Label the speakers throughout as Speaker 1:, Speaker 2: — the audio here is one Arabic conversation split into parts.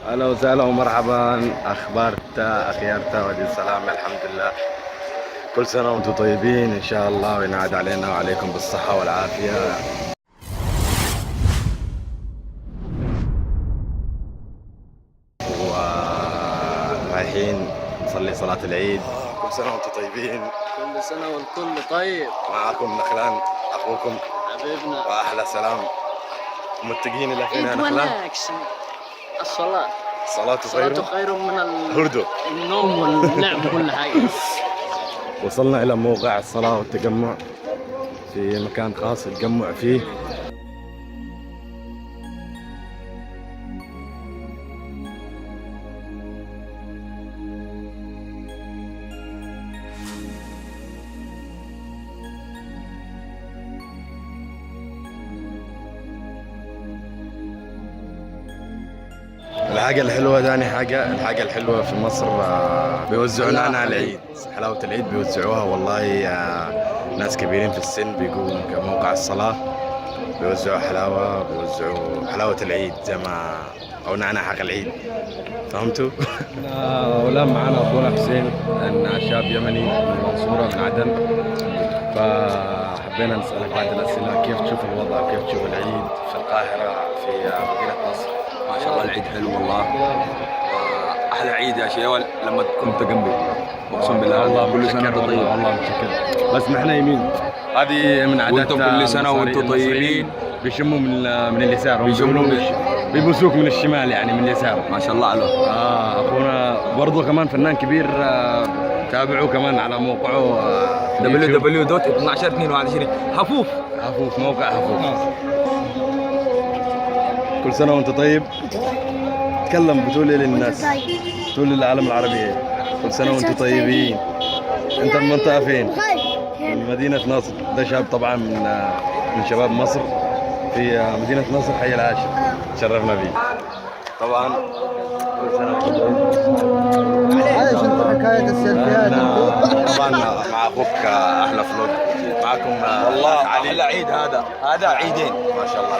Speaker 1: اهلا وسهلا ومرحبا. اخبارتا اخيارتا ودي السلامة الحمد لله. كل سنة وانتم طيبين ان شاء الله، وينعاد علينا وعليكم بالصحة والعافية. ورايحين نصلي صلاة العيد. كل سنة وانتم طيبين.
Speaker 2: كل سنة والكل طيب.
Speaker 1: معاكم نخلان اخوكم
Speaker 2: حبيبنا
Speaker 1: واحلى سلام. متجهين الى فين يا
Speaker 2: عيد
Speaker 1: نخلان؟
Speaker 2: وناكس. الصلاة
Speaker 1: الصلاة
Speaker 2: خير من
Speaker 1: هردو
Speaker 2: النوم واللعب وكل حاجة.
Speaker 1: وصلنا إلى موقع الصلاة والتجمع في مكان خاص التجمع فيه. الحاجة الحلوة ثاني الحاجة الحلوة في مصر بيوزعوا لنا على العيد. حلاوة العيد بيوزعوها والله. ناس كبيرين في السن بيقوموا كموقع الصلاة بيوزعوا حلاوة، بيوزعوا حلاوة العيد زي ما أو نعناع حق العيد. فهمتوا؟ ولا معنا أخونا حسين لأن شاب يمني من المنصورة من عدن، فحبينا نسألك بعض الأسئلة. كيف تشوف الوضع وكيف تشوف العيد في القاهرة في مدينة نصر؟
Speaker 3: ما شاء الله العيد حلو والله. احلى عيد يا شيخ لما تكون انت جنبي، اقسم بالله.
Speaker 1: الله
Speaker 3: كل سنه وانت طيب.
Speaker 1: والله متشكر. بس احنا يمين، هذه من عادات
Speaker 3: وانتم كل سنه وانتم طيبين.
Speaker 1: بيشموا من اليسار، بيبوسوك من الشمال يعني من اليسار.
Speaker 3: ما شاء الله عليه.
Speaker 1: اخونا برضه كمان فنان كبير، تابعوه كمان على موقعه
Speaker 3: www.1222
Speaker 1: حفوف موقع حفوف. كل سنة وانت طيب. تكلم بتقول ايه للناس؟ تقول للعالم العربي ايه؟ كل سنة وانتم طيبين. انت من منطقة فين؟ من مدينة نصر. ده شاب طبعا من شباب مصر في مدينة نصر حي العاشر. تشرفنا بيه طبعا. كل سنة وانتم طيبين.
Speaker 2: هذا شنو حكاية السيلفيات؟
Speaker 1: طبعا مع اخوك احلى فلوج معكم.
Speaker 3: والله احلى عيد هذا عيدين
Speaker 1: ما شاء الله.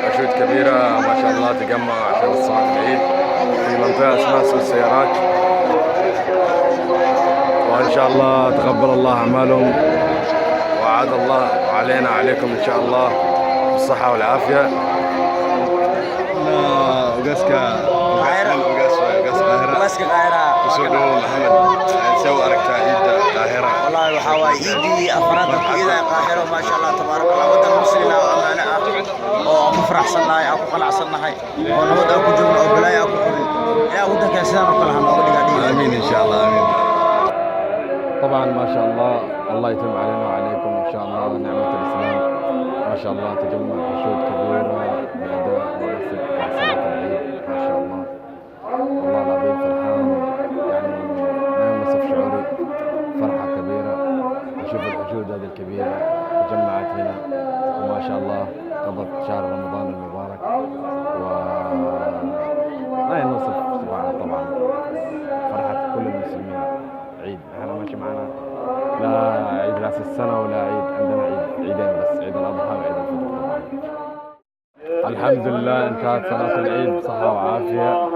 Speaker 1: مشهود كبيرة ما شاء الله تجمع عشان صلاة العيد في منطقة اسمها سوق السيارات. وإن شاء الله تقبل الله أعمالهم وعاد الله علينا عليكم إن شاء الله بالصحة والعافية.
Speaker 4: وقاس القاهرة
Speaker 1: وسودو محمد نسوي أركتا عيد القاهرة.
Speaker 4: والله وحاوي عيدي أفراد إذا القاهرة ما شاء الله تبارك الله ودن مسلمين وأمانة ومفرح صناعي أو قلع صناعي ونود أكو جملة أو بلاي أكو يا ودك يا سلام وكلها ما
Speaker 1: آمين إن شاء الله آمين. طبعا ما شاء الله الله يتم علينا وعليكم إن شاء الله نعمة الإسلام. ما شاء الله تجمع مشهود كبيرة بأداء مناسب مع صلاة العيد ما شاء الله. والله العظيم فرحان يعني ما يوصف شعوري. فرحة كبيرة أشوف الحشود هذه الكبيرة تجمعت هنا وما شاء الله قضت شهر رمضان المبارك وما ينوصف طبعا فرحة كل المسلمين. عيد احنا ماشي معنا لا عيد راس السنة ولا عيد، عندنا عيدين بس، عيد الأضحى وعيد الفطر طبعا. الحمد لله انتهت صلاة العيد بصحة وعافية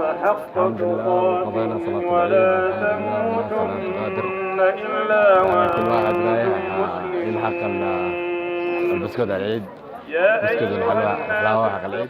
Speaker 1: الحمد لله، وقضينا صلاة العيد الحمد لله والناس سلام قادر. يعني كل واحد رايح يلحق البسكوت العيد، بسكوت الحلاوة حق العيد.